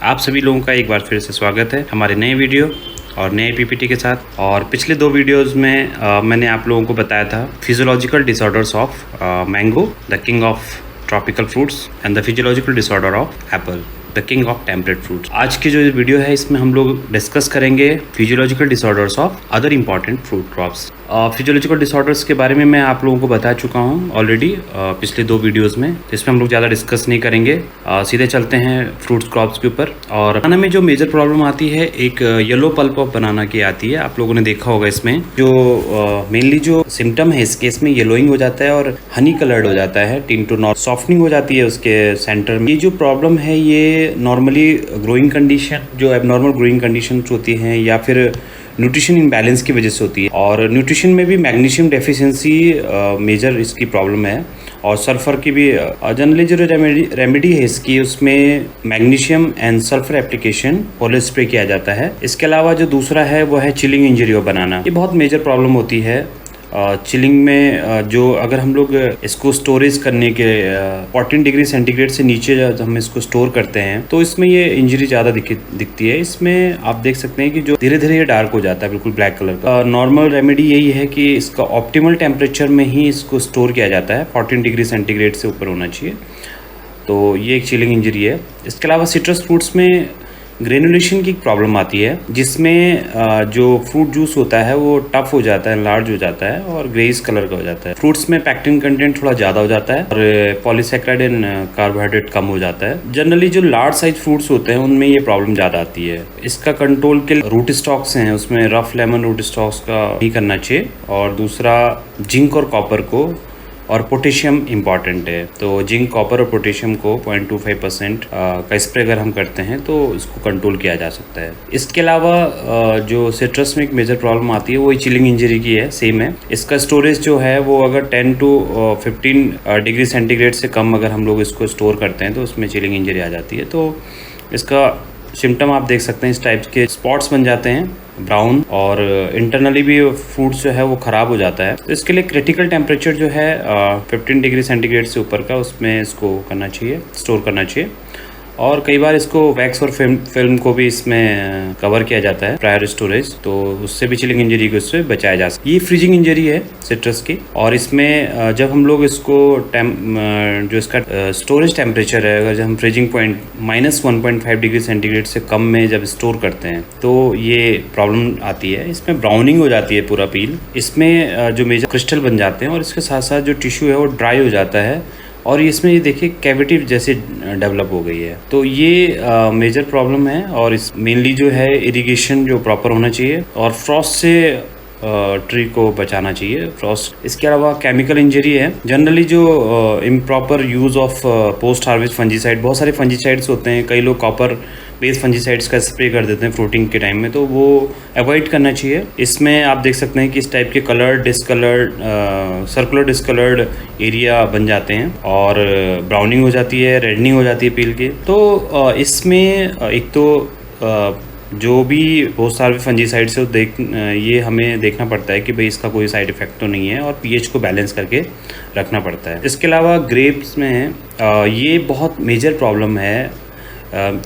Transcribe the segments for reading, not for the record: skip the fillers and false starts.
आप सभी लोगों का एक बार फिर से स्वागत है हमारे नए वीडियो और नए पीपीटी के साथ। और पिछले 2 वीडियोस में मैंने आप लोगों को बताया था physiological disorders of mango, the king of tropical fruits, and the physiological disorder of Apple, the king of temperate fruits. आज की जो वीडियो है इसमें हम लोग डिस्कस करेंगे physiological disorders of other important fruit crops. Physiological disorders के बारे में मैं आप लोगों को बता चुका हूँ ऑलरेडी पिछले 2 वीडियोस में, तो इसमें हम लोग ज़्यादा डिस्कस नहीं करेंगे। सीधे चलते हैं फ्रूट्स क्रॉप्स के ऊपर। और बनाना में जो मेजर प्रॉब्लम आती है एक येलो पल्प ऑफ बनाना की आती है। आप लोगों ने देखा होगा इसमें जो मेनली जो सिम्टम है इसके, इसमें येलोइंग हो जाता है और हनी कलर्ड हो जाता है, टिंट टू नॉट सॉफ्टनिंग हो जाती है उसके सेंटर में। ये जो प्रॉब्लम है ये नॉर्मली ग्रोइंग कंडीशन, जो एबनॉर्मल ग्रोइंग कंडीशन होती हैं या फिर न्यूट्रिशन इम्बैलेंस की वजह से होती है। और न्यूट्रिशन में भी मैग्नीशियम डेफिशिएंसी मेजर इसकी प्रॉब्लम है, और सल्फर की भी जनरली जो रेमेडी है इसकी, उसमें magnesium and sulphur application polar spray किया जाता है। इसके अलावा जो दूसरा है वो है चिलिंग इंजरी ऑफ बनाना। ये बहुत मेजर प्रॉब्लम होती है चिलिंग में। जो अगर हम लोग इसको स्टोरेज करने के 14 डिग्री सेंटीग्रेड से नीचे जब हम इसको स्टोर करते हैं तो इसमें ये इंजरी ज़्यादा दिखती है। इसमें आप देख सकते हैं कि जो धीरे धीरे ये डार्क हो जाता है, बिल्कुल ब्लैक कलर का। नॉर्मल रेमेडी यही है कि इसका ऑप्टिमल टेम्परेचर में ही इसको स्टोर किया जाता है, 14 डिग्री सेंटीग्रेड से ऊपर होना चाहिए। तो ये एक चिलिंग इंजरी है। इसके अलावा सिट्रस फ्रूट्स में ग्रेनुलेशन की प्रॉब्लम आती है, जिसमें जो फ्रूट जूस होता है वो टफ हो जाता है, लार्ज हो जाता है और ग्रेइश कलर का हो जाता है। फ्रूट्स में पैक्टिन कंटेंट थोड़ा ज़्यादा हो जाता है और पॉलीसैकेराइड एंड कार्बोहाइड्रेट कम हो जाता है। जनरली जो लार्ज साइज फ्रूट्स होते हैं उनमें ये प्रॉब्लम ज़्यादा आती है। इसका कंट्रोल के रूट स्टॉक्स हैं, उसमें रफ लेमन रूट स्टॉक्स का नहीं करना चाहिए। और दूसरा जिंक और कॉपर को और पोटेशियम इम्पॉर्टेंट है। तो जिंक, कॉपर और पोटेशियम को 0.25% का स्प्रे अगर हम करते हैं तो इसको कंट्रोल किया जा सकता है। इसके अलावा जो सिट्रस में एक मेजर प्रॉब्लम आती है वो चिलिंग इंजरी की है, सेम है। इसका स्टोरेज जो है वो अगर 10 to 15 डिग्री सेंटीग्रेड से कम अगर हम लोग इसको स्टोर करते हैं तो उसमें चिलिंग इंजरी आ जाती है। तो इसका सिम्टम आप देख सकते हैं, इस टाइप के स्पॉट्स बन जाते हैं ब्राउन, और इंटरनली भी फ्रूट जो है वो ख़राब हो जाता है। तो इसके लिए क्रिटिकल टेम्परेचर जो है 15 डिग्री सेंटीग्रेड से ऊपर का, उसमें इसको करना चाहिए, स्टोर करना चाहिए। और कई बार इसको वैक्स और फिल्म को भी इसमें कवर किया जाता है प्रायर स्टोरेज, तो उससे भी चिलिंग इंजरी को उससे बचाया जा सकता है। ये फ्रीजिंग इंजरी है सिट्रस की, और इसमें जब हम लोग इसको जो इसका स्टोरेज टेम्परेचर है, अगर जब हम फ्रीजिंग पॉइंट -1.5 डिग्री सेंटीग्रेड से कम में जब स्टोर करते हैं तो ये प्रॉब्लम आती है। इसमें ब्राउनिंग हो जाती है पूरा पील, इसमें जो मेजर क्रिस्टल बन जाते हैं, और इसके साथ साथ जो टिश्यू है वो ड्राई हो जाता है, और इसमें ये देखिए कैविटी जैसे डेवलप हो गई है। तो ये मेजर प्रॉब्लम है। और इस मेनली जो है इरिगेशन जो प्रॉपर होना चाहिए, और फ्रॉस्ट से ट्री को बचाना चाहिए, फ्रॉस्ट। इसके अलावा केमिकल इंजरी है, जनरली जो improper use of post harvest fungicide, बहुत सारे फंजीसाइड्स होते हैं, कई लोग कॉपर बेस्ड फंजीसाइड्स का स्प्रे कर देते हैं फ्रूटिंग के टाइम में, तो वो अवॉइड करना चाहिए। इसमें आप देख सकते हैं कि इस टाइप के coloured, discoloured, circular discoloured area बन जाते हैं, और ब्राउनिंग हो जाती है, रेडनिंग हो जाती है पील की। तो इसमें एक तो जो भी बहुत सारे फंजीसाइड्स है ये हमें देखना पड़ता है कि भाई इसका कोई साइड इफेक्ट तो नहीं है, और पीएच को बैलेंस करके रखना पड़ता है। इसके अलावा ग्रेप्स में ये बहुत मेजर प्रॉब्लम है,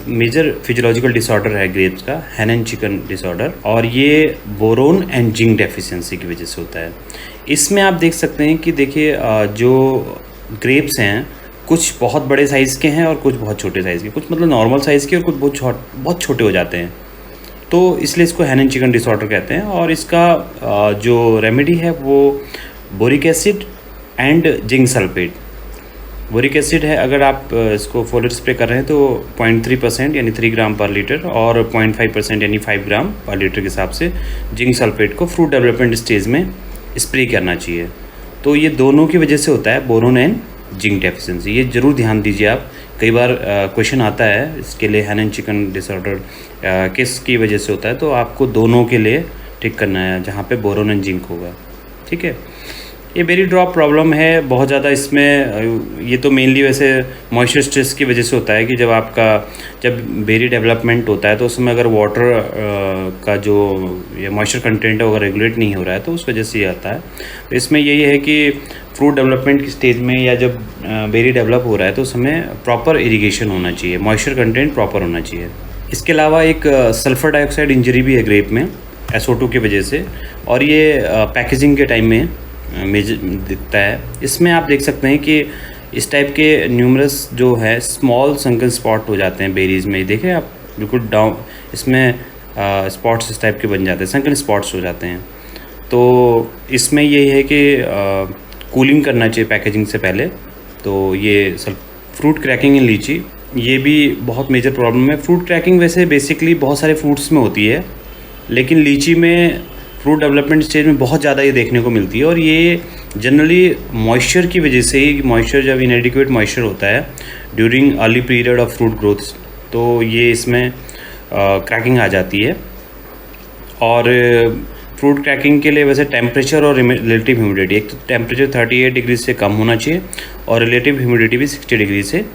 मेजर फिजियोलॉजिकल डिसऑर्डर है ग्रेप्स का, हैन एंड चिकन डिसऑर्डर, और ये बोरोन एंड जिंक डेफिशिएंसी की वजह से होता है। इसमें आप देख सकते हैं कि देखिए जो ग्रेप्स हैं कुछ बहुत बड़े साइज़ के हैं और कुछ बहुत छोटे साइज़ के, कुछ मतलब नॉर्मल साइज़ के और कुछ बहुत छोटे हो जाते हैं, तो इसलिए इसको हैन एंड चिकन डिसऑर्डर कहते हैं। और इसका जो रेमेडी है वो boric acid and zinc sulphate. Boric acid है, अगर आप इसको फोलियर स्प्रे कर रहे हैं तो 0.3% यानी 3 ग्राम पर लीटर, और 0.5% यानी 5 ग्राम पर लीटर के हिसाब से जिंक सल्फेट को फ्रूट डेवलपमेंट स्टेज में स्प्रे करना चाहिए। तो ये दोनों की वजह से होता है बोरोन एंड जिंक डेफिशिएंसी, ये ज़रूर ध्यान दीजिए आप। कई बार क्वेश्चन आता है इसके लिए, हैन एंड चिकन डिसऑर्डर किस की वजह से होता है, तो आपको दोनों के लिए टिक करना है जहाँ पे बोरोन एंड जिंक होगा, ठीक है। ये बेरी ड्रॉप प्रॉब्लम है बहुत ज़्यादा इसमें। ये तो मेनली वैसे मॉइस्चर स्ट्रेस की वजह से होता है कि जब बेरी डेवलपमेंट होता है तो उसमें अगर वाटर का जो ये मॉइस्चर कंटेंट है अगर रेगुलेट नहीं हो रहा है तो उस वजह से ये आता है। तो इसमें यही है कि फ्रूट डेवलपमेंट की स्टेज में या जब बेरी डेवलप हो रहा है तो उसमें प्रॉपर इरिगेशन होना चाहिए, मॉइस्चर कंटेंट प्रॉपर होना चाहिए। इसके अलावा एक सल्फ़र डाइऑक्साइड इंजरी भी है ग्रेप में SO2 की वजह से, और ये पैकेजिंग के टाइम में मेजर दिखता है। इसमें आप देख सकते हैं कि इस टाइप के न्यूमरस जो है स्मॉल संकल स्पॉट हो जाते हैं बेरीज़ में। देखें आप बिल्कुल डाउन, इसमें स्पॉट्स इस टाइप के बन जाते हैं, संकल स्पॉट्स हो जाते हैं। तो इसमें ये है कि कूलिंग करना चाहिए पैकेजिंग से पहले। तो ये फ्रूट क्रैकिंग इन लीची, ये भी बहुत मेजर प्रॉब्लम है। फ्रूट क्रैकिंग वैसे बेसिकली बहुत सारे फ्रूट्स में होती है, लेकिन लीची में फ्रूट डेवलपमेंट स्टेज में बहुत ज़्यादा ये देखने को मिलती है, और ये जनरली मॉइस्चर की वजह से ही, मॉइस्चर जब इनएडिक्वेट मॉइस्चर होता है during early period of fruit growth, तो ये इसमें क्रैकिंग आ जाती है। और फ्रूट क्रैकिंग के लिए वैसे टेम्परेचर और रिलेटिव ह्यूमिडिटी, एक तो टेम्परेचर 38 डिग्री से कम होना चाहिए और रिलेटिव ह्यूमिडिटी भी 60 डिग्री से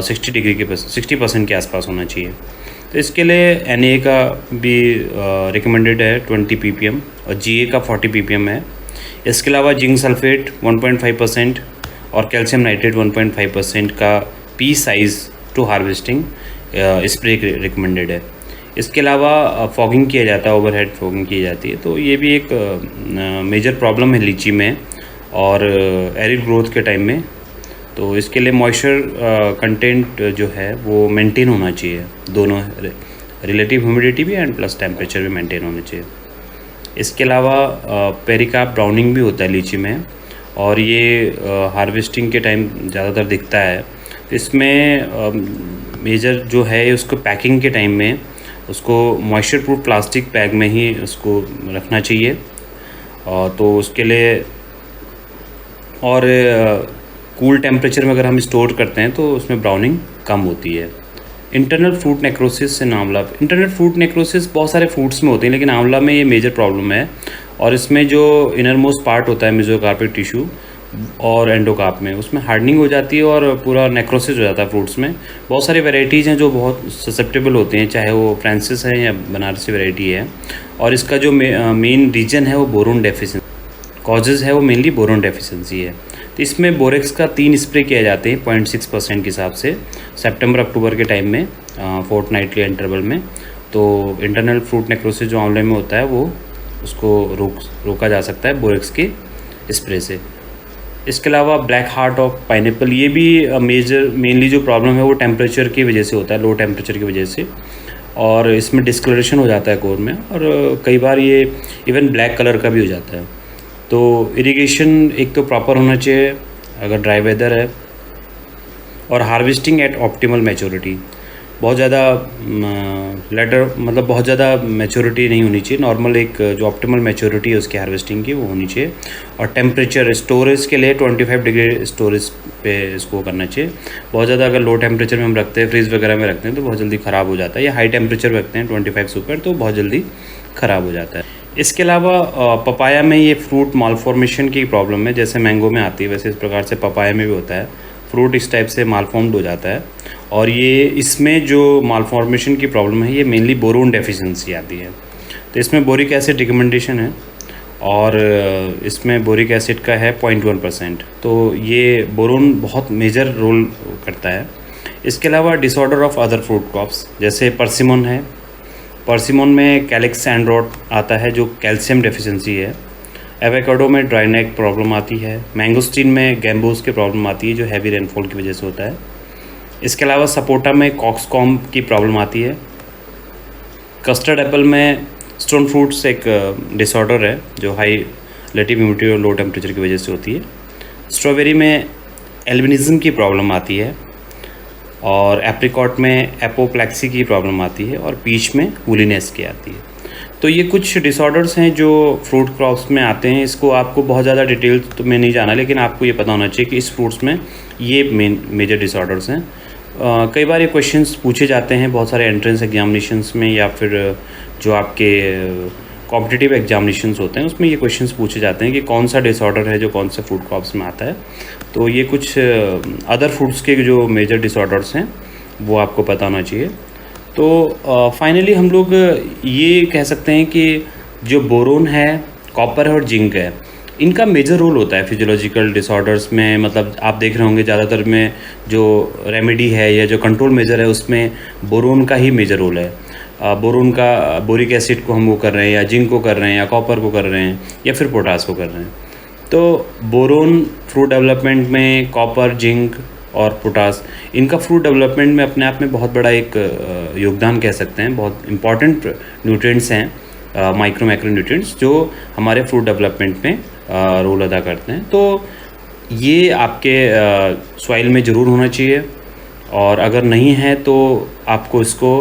60 डिग्री के 60% के आसपास होना चाहिए। तो इसके लिए Na का भी रिकमेंडेड है 20 ppm और Ga का 40 ppm है। इसके अलावा जिंक सल्फेट 1.5% और कैल्शियम नाइट्रेट 1.5% का pea size to harvesting spray recommended है। इसके अलावा फॉगिंग किया जाता है, ओवरहेड फॉगिंग की जाती है। तो ये भी एक मेजर प्रॉब्लम है लीची में और एरिड ग्रोथ के टाइम में। तो इसके लिए मॉइस्चर कंटेंट जो है वो मेंटेन होना चाहिए, दोनों रिलेटिव ह्यूमिडिटी भी एंड प्लस टेम्परेचर भी मेंटेन होना चाहिए। इसके अलावा पेरिकार्प ब्राउनिंग भी होता है लीची में, और ये हार्वेस्टिंग के टाइम ज़्यादातर दिखता है। तो इसमें मेजर जो है उसको पैकिंग के टाइम में उसको मॉइस्चर प्रूफ प्लास्टिक बैग में ही उसको रखना चाहिए। तो उसके लिए और कूल टेम्परेचर में अगर हम स्टोर करते हैं तो उसमें ब्राउनिंग कम होती है। इंटरनल फ्रूट नेक्रोसिस से आंवला, इंटरनल फ्रूट नेक्रोसिस बहुत सारे फ्रूट्स में होते हैं, लेकिन आंवला में ये मेजर प्रॉब्लम है। और इसमें जो इनर मोस्ट पार्ट होता है मेसोकार्पिक टिश्यू और एंडोकार्प में, उसमें हार्डनिंग हो जाती है और पूरा नेक्रोसिस हो जाता है फ्रूट्स में। बहुत सारी वैरायटीज़ हैं जो बहुत ससेप्टेबल होते हैं, चाहे वो फ्रांसिस है या बनारसी वैरायटी है। और इसका जो मेन रीजन है वो बोरोन डेफिशिएंसी, कॉजेज़ है वो मेनली बोरोन डेफिशिएंसी है। तो इसमें बोरेक्स का 3 स्प्रे किए जाते हैं 0.6% के हिसाब से सितंबर अक्टूबर के टाइम में, फोर्टनाइटली इंटरवल में। तो इंटरनल फ्रूट नेक्रोसिस जो आंवले में होता है वो उसको रोका जा सकता है बोरेक्स के स्प्रे से। इसके अलावा ब्लैक हार्ट ऑफ पाइनएप्पल, ये भी मेनली जो प्रॉब्लम है वो टेम्परेचर की वजह से होता है, लो टेम्परेचर की वजह से। और इसमें डिस्कलरेशन हो जाता है कोर में, और कई बार ये इवन ब्लैक कलर का भी हो जाता है। तो इरिगेशन एक तो प्रॉपर होना चाहिए अगर ड्राई वेदर है, और हार्वेस्टिंग एट ऑप्टिमल मैच्योरिटी, बहुत ज़्यादा लेटर मतलब बहुत ज़्यादा मैच्योरिटी नहीं होनी चाहिए, नॉर्मल एक जो ऑप्टिमल मैच्योरिटी है उसकी हार्वेस्टिंग की वो होनी चाहिए। और टेम्परेचर स्टोरेज के लिए 25 डिग्री स्टोरेज पे इसको करना चाहिए। बहुत ज़्यादा अगर लो टेम्परेचर में हम रखते हैं, फ्रीज वगैरह में रखते हैं तो बहुत जल्दी ख़राब हो जाता है, या हाई टेम्परेचर रखते हैं 25 से ऊपर तो बहुत जल्दी ख़राब हो जाता है। इसके अलावा पपाया में ये फ्रूट मालफॉर्मेशन की प्रॉब्लम है, जैसे मैंगो में आती है वैसे इस प्रकार से पपाया में भी होता है, फ्रूट इस टाइप से मालफॉर्म्ड हो जाता है। और ये इसमें जो मालफॉर्मेशन की प्रॉब्लम है ये मेनली बोरोन डेफिशिएंसी आती है। तो इसमें बोरिक एसिड रिकमेंडेशन है, और इसमें बोरिक एसिड का है 0.1%। तो ये बोरोन बहुत मेजर रोल करता है। इसके अलावा disorder of other fruit crops, जैसे परसिमन है, परसिमन में कैलिक्स सैंड आता है जो कैल्शियम डेफिशिएंसी है। एवोकाडो में ड्राई नेक प्रॉब्लम आती है। मैंगोस्टीन में गैम्बोस की प्रॉब्लम आती है जो हैवी रेनफॉल की वजह से होता है। इसके अलावा सपोटा में कॉक्सकॉम की प्रॉब्लम आती है। कस्टर्ड एप्पल में स्टोन फ्रूट्स एक डिसऑर्डर है जो हाई रिलेटिव ह्यूमिडिटी और लो टेम्परेचर की वजह से होती है। स्ट्रॉबेरी में एल्बिनिज्म की प्रॉब्लम आती है, और एप्रिकॉट में एपोप्लेक्सी की प्रॉब्लम आती है, और पीच में वुलिनेस की आती है। तो ये कुछ डिसऑर्डर्स हैं जो फ्रूट क्रॉप्स में आते हैं। इसको आपको बहुत ज़्यादा डिटेल्स तो में नहीं जाना, लेकिन आपको ये पता होना चाहिए कि इस फ्रूट्स में ये मेजर डिसऑर्डर्स हैं। कई बार ये क्वेश्चंस पूछे जाते हैं बहुत सारे एंट्रेंस एग्जामिनेशंस में, या फिर जो आपके कॉम्पिटिटिव एग्जामिनेशंस होते हैं उसमें ये क्वेश्चंस पूछे जाते हैं कि कौन सा डिसऑर्डर है जो कौन से फ्रूट क्रॉप्स में आता है। तो ये कुछ अदर फ्रूट्स के जो मेजर डिसऑर्डर्स हैं वो आपको पता होना चाहिए। तो फाइनली हम लोग ये कह सकते हैं कि जो बोरोन है, कॉपर है और जिंक है, इनका मेजर रोल होता है फिजियोलॉजिकल डिसऑर्डर्स में। मतलब आप देख रहे होंगे ज़्यादातर में जो रेमेडी है या जो कंट्रोल मेजर है उसमें बोरोन का ही मेजर रोल है। बोरोन का, बोरिक एसिड को हम वो कर रहे हैं, या जिंक को कर रहे हैं, या कॉपर को कर रहे हैं, या फिर पोटास को कर रहे हैं। तो बोरोन फ्रूट डेवलपमेंट में, कॉपर, जिंक और पोटास, इनका फ्रूट डेवलपमेंट में अपने आप में बहुत बड़ा एक योगदान कह सकते हैं। बहुत इंपॉर्टेंट न्यूट्रिएंट्स हैं, माइक्रो मैक्रो न्यूट्रिएंट्स, जो हमारे फ्रूट डेवलपमेंट में रोल अदा करते हैं। तो ये आपके सॉइल में ज़रूर होना चाहिए, और अगर नहीं है तो आपको इसको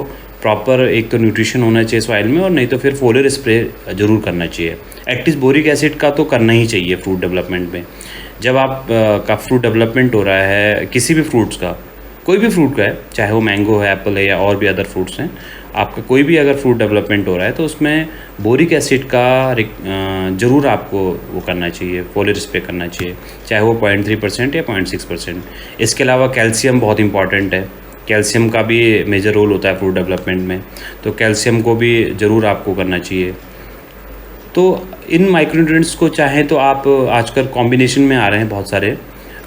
प्रॉपर एक तो न्यूट्रिशन होना चाहिए सॉइल में, और नहीं तो फिर फोलियर स्प्रे ज़रूर करना चाहिए। एटलीस्ट बोरिक एसिड का तो करना ही चाहिए फ्रूट डेवलपमेंट में। जब आप का फ्रूट डेवलपमेंट हो रहा है किसी भी फ्रूट्स का, कोई भी फ्रूट का है, चाहे वो मैंगो है, एप्पल है, या और भी अदर फ्रूट्स हैं, आपका कोई भी अगर फ्रूट डेवलपमेंट हो रहा है तो उसमें बोरिक एसिड का ज़रूर आपको वो करना चाहिए, फोलियर स्प्रे करना चाहिए, चाहे वो 0.3% या 0.6%। इसके अलावा कैल्शियम बहुत इंपॉर्टेंट है। कैल्शियम का भी मेजर रोल होता है फ्रूट डेवलपमेंट में, तो कैल्शियम को भी ज़रूर आपको करना चाहिए। तो इन माइक्रोन्यूट्रिएंट्स को चाहे तो आप आजकल कॉम्बिनेशन में आ रहे हैं बहुत सारे,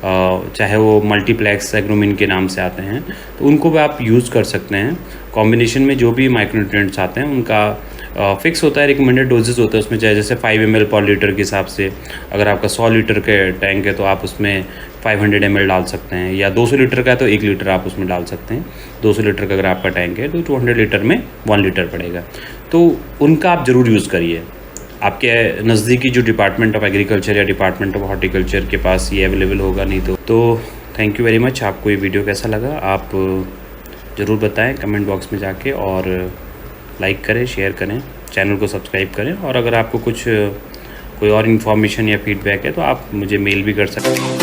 चाहे वो मल्टीप्लेक्स एग्रोमिन के नाम से आते हैं, तो उनको भी आप यूज़ कर सकते हैं। कॉम्बिनेशन में जो भी माइक्रोन्यूट्रिएंट्स आते हैं उनका फिक्स होता है, रिकमेंडेड डोजेस होता है उसमें, चाहे जैसे 5 ml पर लीटर के हिसाब से। अगर आपका 100 लीटर के टैंक है तो आप उसमें 500 ml डाल सकते हैं, या 200 लीटर का है तो 1 लीटर आप उसमें डाल सकते हैं। 200 लीटर का अगर आपका टैंक है तो 200 लीटर में 1 लीटर पड़ेगा। तो उनका आप ज़रूर यूज़ करिए। आपके नज़दीकी जो डिपार्टमेंट ऑफ एग्रीकल्चर या डिपार्टमेंट ऑफ हॉर्टिकल्चर के पास ये अवेलेबल होगा, नहीं तो थैंक यू वेरी मच। आपको ये वीडियो कैसा लगा आप ज़रूर बताएं कमेंट बॉक्स में जाके, और लाइक करें, शेयर करें, चैनल को सब्सक्राइब करें। और अगर आपको कुछ कोई और इन्फॉर्मेशन या फीडबैक है तो आप मुझे मेल भी कर सकते हैं।